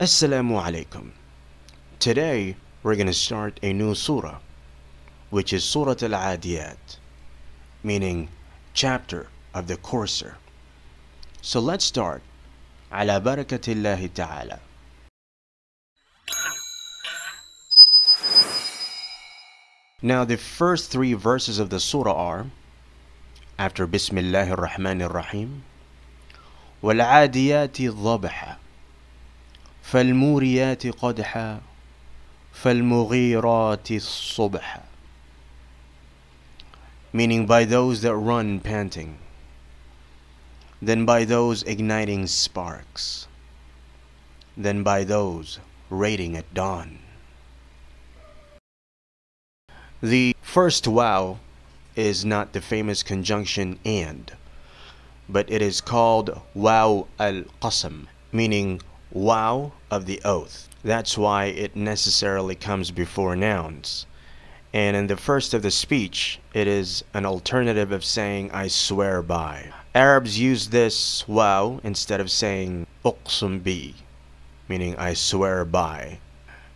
Assalamu alaikum. Today we're going to start a new surah, which is Surah Al-Adiyaat, meaning chapter of the courser. So let's start. Ala barakatillahi ta'ala. Now the first three verses of the surah are, after Bismillahir Rahmanir Rahim, وَالْعَادِيَاتِ ضَبْحًا فَالْمُورِيَاتِ قَدْحًا فَالْمُغِيرَاتِ الصُّبْحًا, meaning by those that run panting, then by those igniting sparks, then by those raiding at dawn. The first wow is not the famous conjunction and, but it is called wow al-qasam, meaning wow of the oath. That's why it necessarily comes before nouns. And in the first of the speech, it is an alternative of saying I swear by. Arabs use this wow instead of saying uqsum bi, meaning I swear by.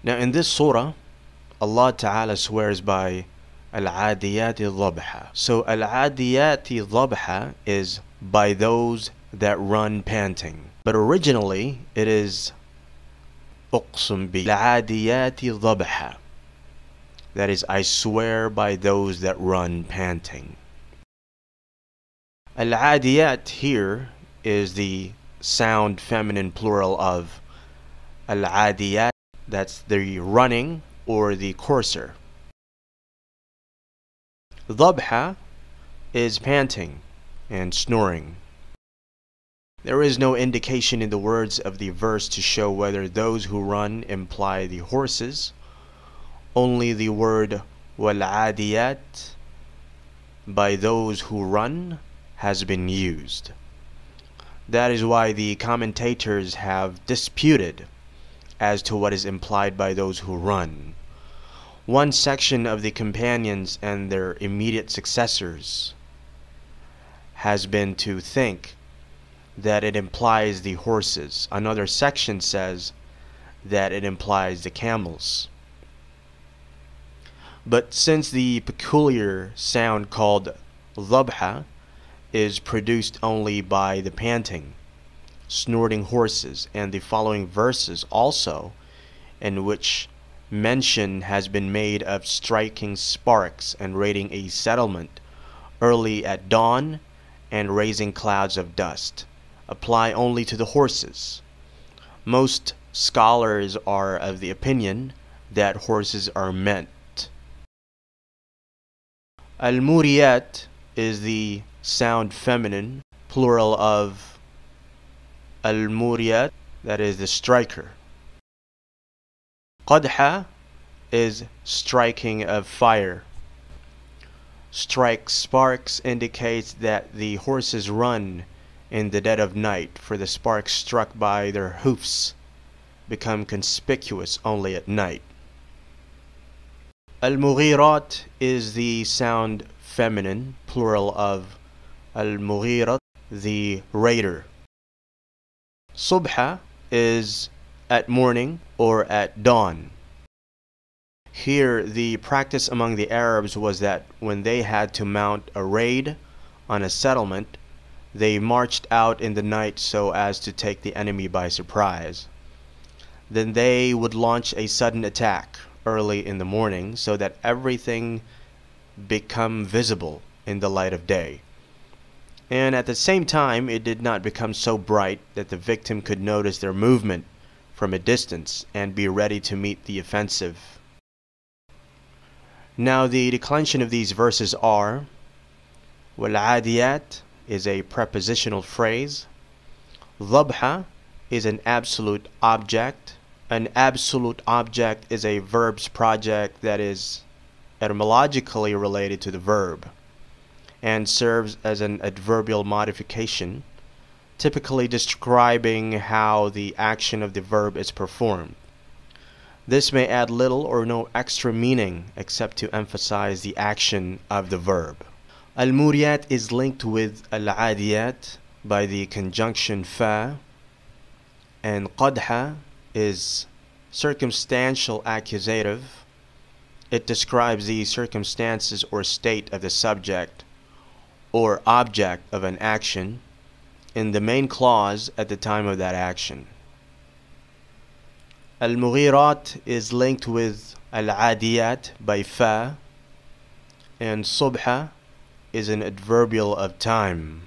Now in this surah, Allah Ta'ala swears by Al-Adiyat Dhabha. So Al-Adiyat Dhabha is by those that run panting. But originally it is Uqsum bi Al-Adiyat Dhabha. That is, I swear by those that run panting. Al-Adiyat here is the sound feminine plural of Al-Adiyat. That's the running or the courser. Dhabha is panting and snoring. There is no indication in the words of the verse to show whether those who run imply the horses. Only the word wal-adiyat, by those who run, has been used. That is why the commentators have disputed as to what is implied by those who run. One section of the companions and their immediate successors has been to think that it implies the horses. Another section says that it implies the camels. But since the peculiar sound called dhabha is produced only by the panting, snorting horses, and the following verses also, in which mention has been made of striking sparks and raiding a settlement early at dawn and raising clouds of dust, apply only to the horses. Most scholars are of the opinion that horses are meant. Al-Muriyat is the sound feminine plural of Al-Muriyat, that is the striker. Qadha is striking of fire. Strike sparks indicates that the horses run in the dead of night, for the sparks struck by their hoofs become conspicuous only at night. Al-Mughirat is the sound feminine plural of Al-Mughirat, the raider. Subha is at morning or at dawn. Here the practice among the Arabs was that when they had to mount a raid on a settlement, they marched out in the night so as to take the enemy by surprise. Then they would launch a sudden attack early in the morning so that everything become visible in the light of day. And at the same time, it did not become so bright that the victim could notice their movement from a distance and be ready to meet the offensive. Now the declension of these verses are, wal-adiyat is a prepositional phrase. Dhabha is an absolute object. An absolute object is a verb's project that is etymologically related to the verb and serves as an adverbial modification, typically describing how the action of the verb is performed. This may add little or no extra meaning except to emphasize the action of the verb. Al-Muriyat is linked with Al-Adiyat by the conjunction fa, and Qadha is circumstantial accusative. It describes the circumstances or state of the subject or object of an action in the main clause at the time of that action. Al-Mughirat is linked with Al-Adiyaat by fa, and Subha is an adverbial of time.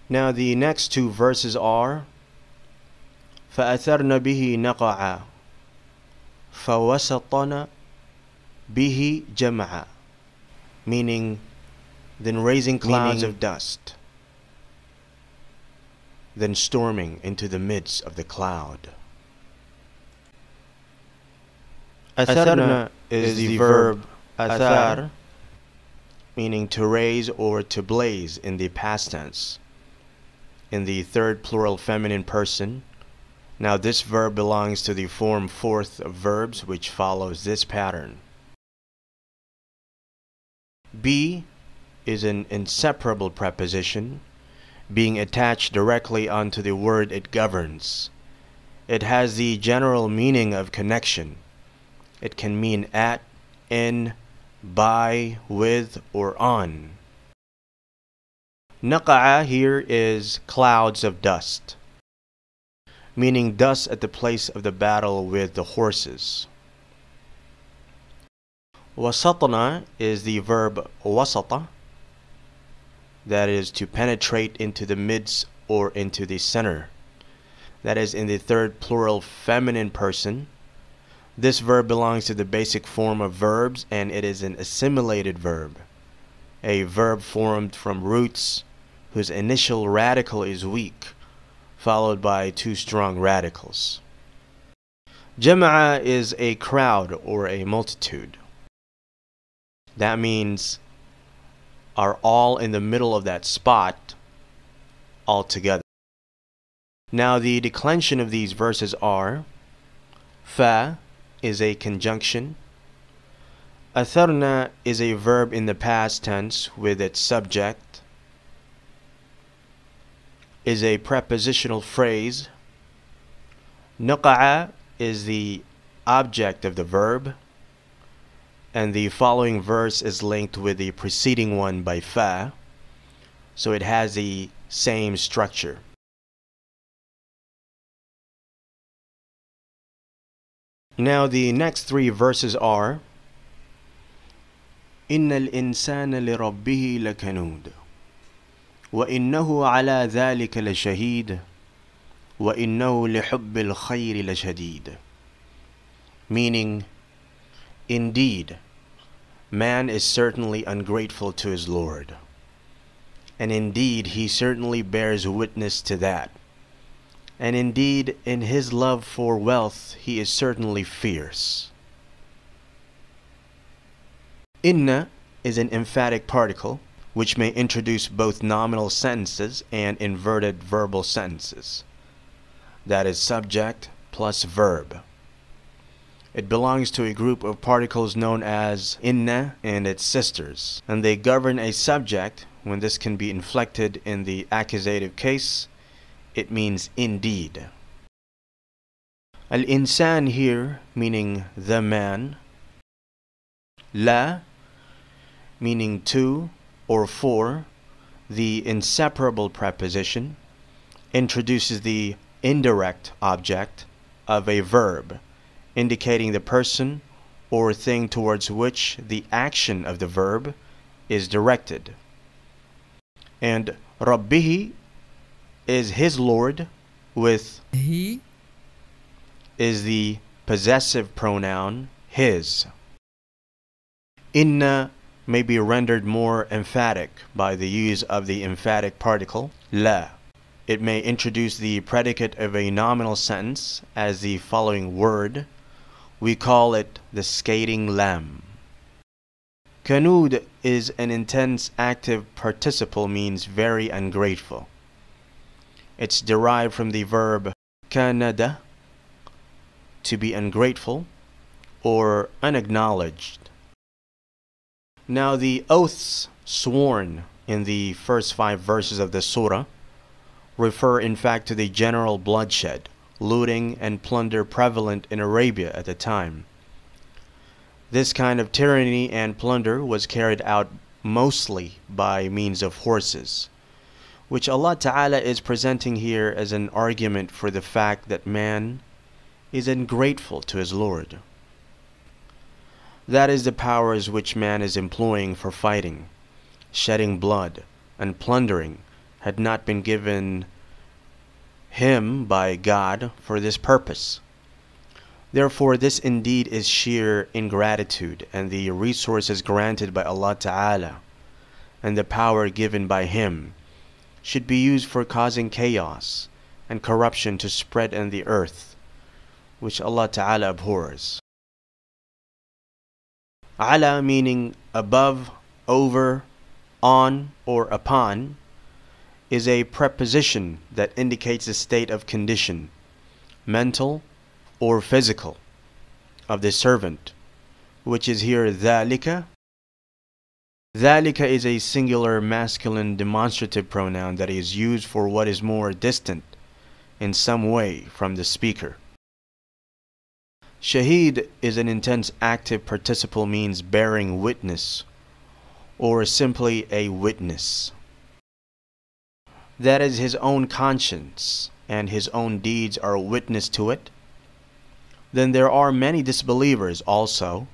Now the next two verses are فَأَثَرْنَ بِهِ نَقَعًا فَوَسَطْنَ بِهِ جَمْعًا, meaning then raising clouds of dust, then storming into the midst of the cloud. Atharna is the verb athar, meaning to raise or to blaze in the past tense, in the third plural feminine person. Now this verb belongs to the form fourth of verbs, which follows this pattern. Be is an inseparable preposition, being attached directly onto the word it governs. It has the general meaning of connection. It can mean at, in, by, with, or on. Naqa'a here is clouds of dust, meaning dust at the place of the battle with the horses. Wasatna is the verb wasata, that is to penetrate into the midst or into the center. That is in the third plural feminine person. This verb belongs to the basic form of verbs, and it is an assimilated verb, a verb formed from roots whose initial radical is weak, followed by two strong radicals. Jama'a is a crowd or a multitude. That means are all in the middle of that spot all together. Now the declension of these verses are: fa is a conjunction, atharna is a verb in the past tense with its subject, is a prepositional phrase, naqa'a is the object of the verb, and the following verse is linked with the preceding one by fa, so it has the same structure. Now the next three verses are إِنَّ الْإِنسَانَ لِرَبِّهِ لَكَنُودٌ وَإِنَّهُ عَلَى ذَلِكَ لَشَهِيدٌ وَإِنَّهُ لِحُبِّ الْخَيْرِ لَشَدِيدٌ, meaning, indeed, man is certainly ungrateful to his Lord, and indeed he certainly bears witness to that, and indeed in his love for wealth he is certainly fierce. Inna is an emphatic particle which may introduce both nominal sentences and inverted verbal sentences. That is subject plus verb. It belongs to a group of particles known as inna and its sisters, and they govern a subject. When this can be inflected in the accusative case, it means indeed. Al-insan here meaning the man, la meaning to or for, the inseparable preposition, introduces the indirect object of a verb, indicating the person or thing towards which the action of the verb is directed. And Rabbihi is his Lord, with he is the possessive pronoun his. Inna may be rendered more emphatic by the use of the emphatic particle la. It may introduce the predicate of a nominal sentence, as the following word. We call it the skating lamb. Kanud is an intense active participle, means very ungrateful. It's derived from the verb kanada, to be ungrateful or unacknowledged. Now the oaths sworn in the first 5 verses of the surah refer in fact to the general bloodshed, looting, and plunder prevalent in Arabia at the time. This kind of tyranny and plunder was carried out mostly by means of horses, which Allah Ta'ala is presenting here as an argument for the fact that man is ungrateful to his Lord. That is the powers which man is employing for fighting, shedding blood, and plundering had not been given him by God for this purpose. Therefore, this indeed is sheer ingratitude, and the resources granted by Allah Ta'ala and the power given by Him should be used for causing chaos and corruption to spread in the earth, which Allah Ta'ala abhors. Ala meaning above, over, on, or upon is a preposition that indicates a state of condition, mental or physical, of the servant, which is here dhalika. Dhalika is a singular masculine demonstrative pronoun that is used for what is more distant in some way from the speaker. Shaheed is an intense active participle, means bearing witness or simply a witness. That is, his own conscience and his own deeds are a witness to it. Then there are many disbelievers also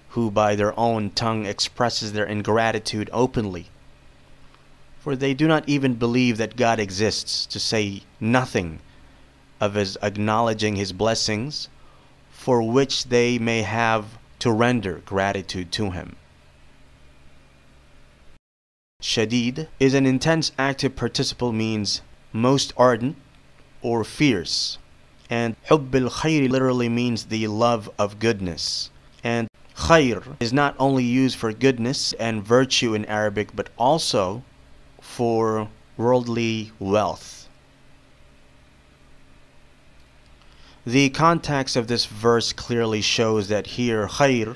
who by their own tongue expresses their ingratitude openly, for they do not even believe that God exists, to say nothing of his acknowledging his blessings, for which they may have to render gratitude to him. Shadid is an intense active participle, means most ardent or fierce, and hubb al-khayr literally means the love of goodness. And khayr is not only used for goodness and virtue in Arabic, but also for worldly wealth. The context of this verse clearly shows that here khayr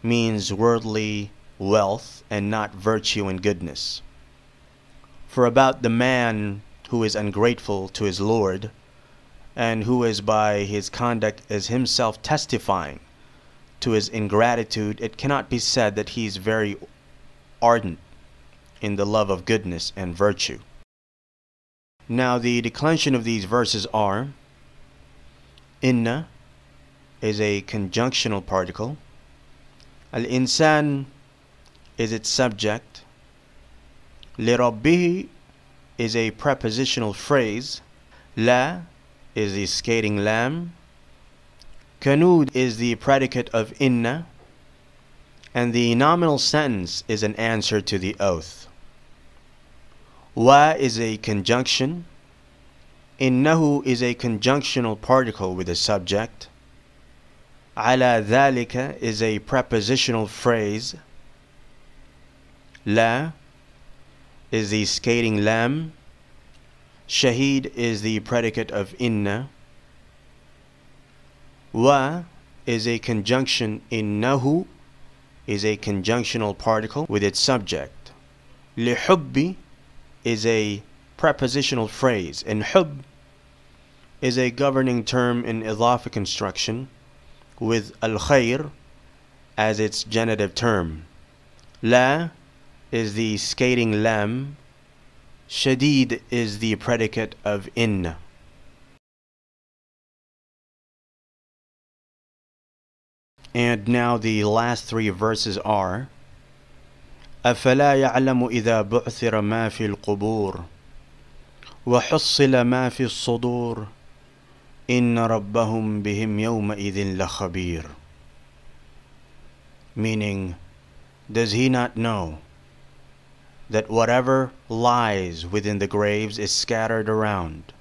means worldly wealth and not virtue and goodness. For about the man who is ungrateful to his Lord, and who is by his conduct as himself testifying to his ingratitude, it cannot be said that he is very ardent in the love of goodness and virtue. Now the declension of these verses are: Inna is a conjunctional particle. Al-insan is its subject. Li-rabbihi is a prepositional phrase. La is the skating lam. Kanud is the predicate of inna. And the nominal sentence is an answer to the oath. Wa is a conjunction. Innahu is a conjunctional particle with a subject. Ala dhalika is a prepositional phrase. La is the skating lam. Shaheed is the predicate of inna. Wa is a conjunction. Innahu is a conjunctional particle with its subject. Lihubbi is a prepositional phrase, and hub is a governing term in idhafa construction with al-khayr as its genitive term. La is the skating lam. Shadid is the predicate of inna. And now the last 3 verses are: أفلا يعلم إذا بعثر ما في القبور وحصل ما في الصدور إن ربهم بهم يومئذ لخبير. Meaning, does he not know that whatever lies within the graves is scattered around,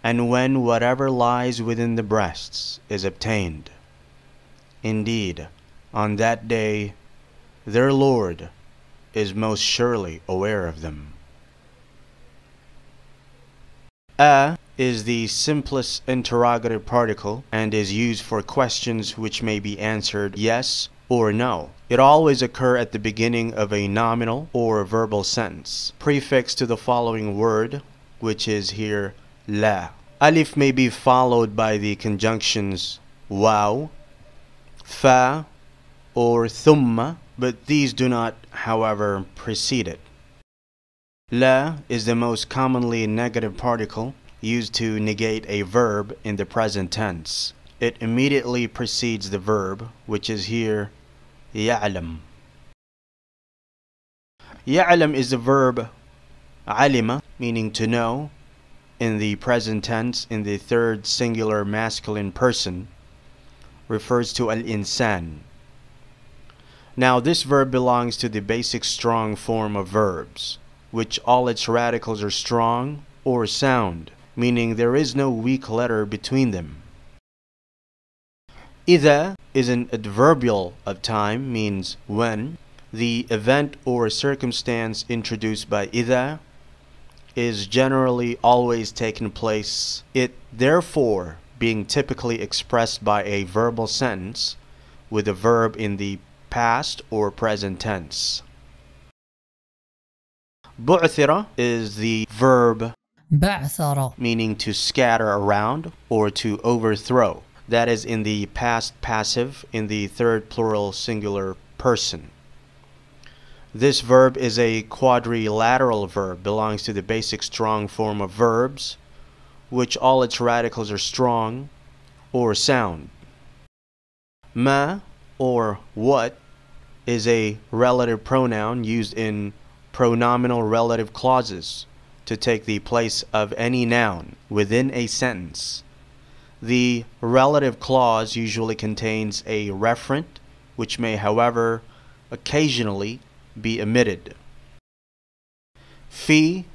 and when whatever lies within the breasts is obtained? Indeed, on that day their Lord is most surely aware of them. A is the simplest interrogative particle and is used for questions which may be answered yes or no It always occurs at the beginning of a nominal or verbal sentence, prefixed to the following word, which is here la. Alif may be followed by the conjunctions waw, fa, or thumma, but these do not, however, precede it. La is the most commonly negative particle used to negate a verb in the present tense. It immediately precedes the verb, which is here ya'lam. Ya'lam is the verb alima, meaning to know, in the present tense in the third singular masculine person, refers to al-insan. Now this verb belongs to the basic strong form of verbs, which all its radicals are strong or sound, meaning there is no weak letter between them. Idha is an adverbial of time, means when. The event or circumstance introduced by idha is generally always taking place, it therefore being typically expressed by a verbal sentence with a verb in the past or present tense. Bu'thira is the verb بعثر, meaning to scatter around or to overthrow. That is in the past passive in the third plural singular person. This verb is a quadrilateral verb, belongs to the basic strong form of verbs, which all its radicals are strong or sound. Ma, or what, is a relative pronoun used in pronominal relative clauses to take the place of any noun within a sentence. The relative clause usually contains a referent, which may, however, occasionally be omitted. Fi,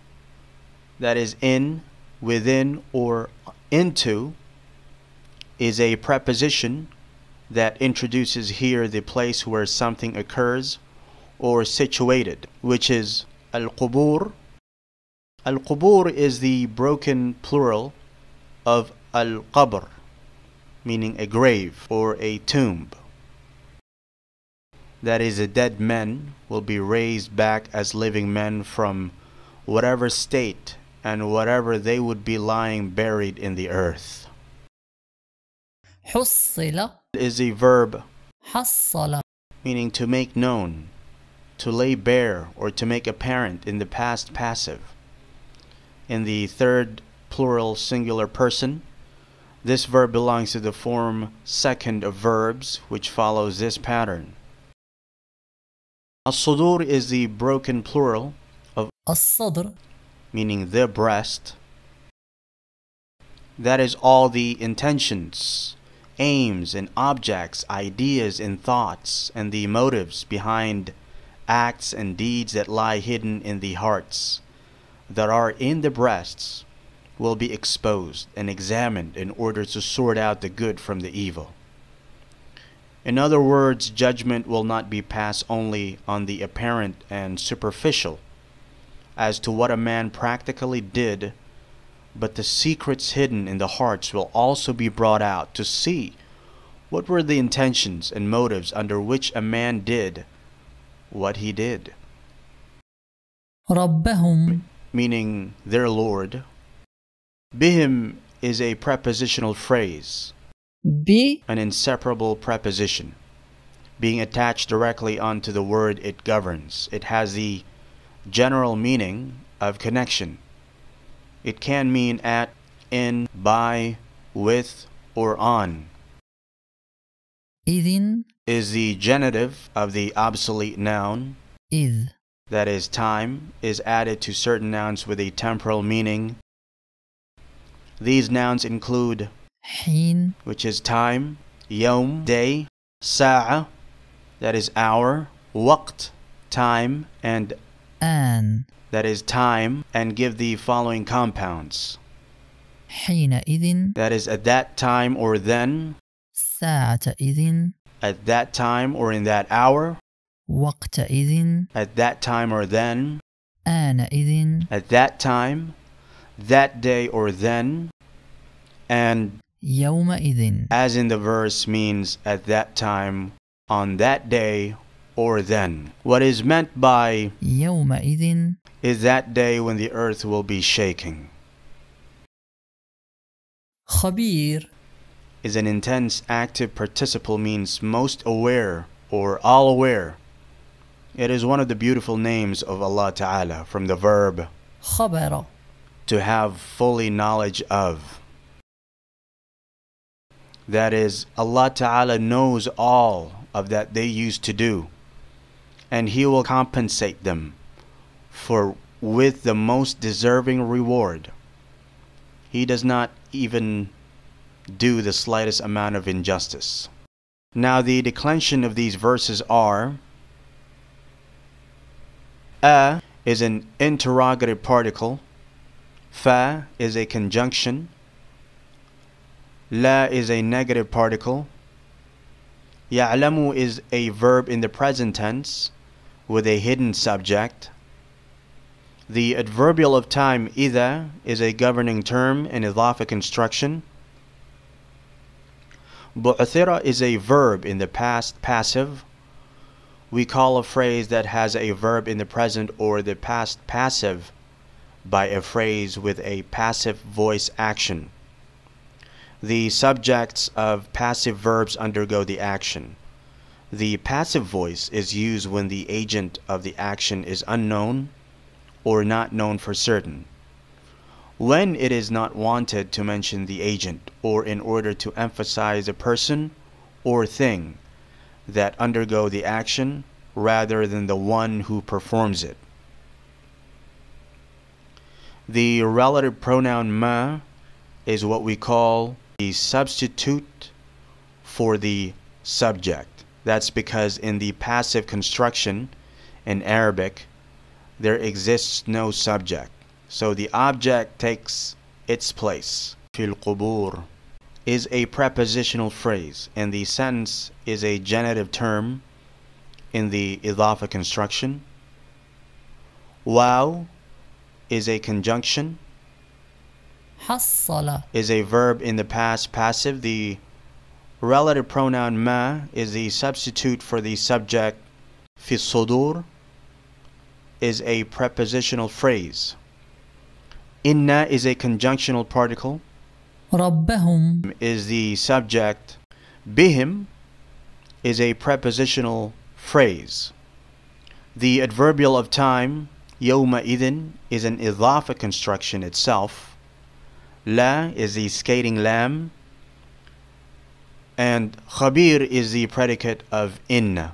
that is in, within, or into, is a preposition that introduces here the place where something occurs or situated, which is al-qubur. Al-qubur is the broken plural of al-qabr, meaning a grave or a tomb. That is, the dead men will be raised back as living men from whatever state and whatever they would be lying buried in the earth. حصل, Is a verb حصل, meaning to make known, to lay bare, or to make apparent in the past passive. In the third plural singular person, this verb belongs to the form second of verbs, which follows this pattern. As-sudur is the broken plural of الصدر, meaning the breast. That is all the intentions, aims, and objects, ideas and thoughts, and the motives behind acts and deeds that lie hidden in the hearts, that are in the breasts, will be exposed and examined in order to sort out the good from the evil. In other words, judgment will not be passed only on the apparent and superficial as to what a man practically did, but the secrets hidden in the hearts will also be brought out to see what were the intentions and motives under which a man did what he did. ربهم, Meaning their Lord. Bihim is a prepositional phrase, ب, an inseparable preposition, being attached directly onto the word it governs. It has the general meaning of connection. It can mean at, in, by, with, or on. إذن, Is the genitive of the obsolete noun, إذ, that is time, is added to certain nouns with a temporal meaning. These nouns include حين, which is time, yawm, day, sa'a, that is hour, waqt, time, and آن, that is time, and give the following compounds. حينئذ, That is at that time or then, ساعتئذ, at that time or in that hour, وقتئذ, at that time or then, آنئذ, at that time, that day or then, and يومئذ. as in the verse means at that time, on that day, or then. What is meant by يومئذ is that day when the earth will be shaking. خبير Is an intense active participle, means most aware or all aware. It is one of the beautiful names of Allah Ta'ala from the verb خبر to have fully knowledge of. That is, Allah Ta'ala knows all of that they used to do, and He will compensate them for with the most deserving reward. He does not even do the slightest amount of injustice. Now the declension of these verses are: a is an interrogative particle, fa is a conjunction, la is a negative particle, ya'lamu is a verb in the present tense with a hidden subject. The adverbial of time idha is a governing term in idhafa construction. Bu'thira is a verb in the past passive. We call a phrase that has a verb in the present or the past passive by a phrase with a passive voice action. The subjects of passive verbs undergo the action. The passive voice is used when the agent of the action is unknown or not known for certain. When it is not wanted to mention the agent, or in order to emphasize a person or thing that undergo the action rather than the one who performs it. The relative pronoun ma is what we call the substitute for the subject. That's because in the passive construction in Arabic there exists no subject, so the object takes its place. Fil qubur is a prepositional phrase, and the sentence is a genitive term in the idhafa construction. Waw is a conjunction, حصل is a verb in the past passive. The relative pronoun ma is the substitute for the subject. Fi sudur is a prepositional phrase. Inna is a conjunctional particle, ربهم is the subject. Bihim is a prepositional phrase. The adverbial of time, yawma idin, is an idhafa construction itself. La is the skating lamb, and khabir is the predicate of inna.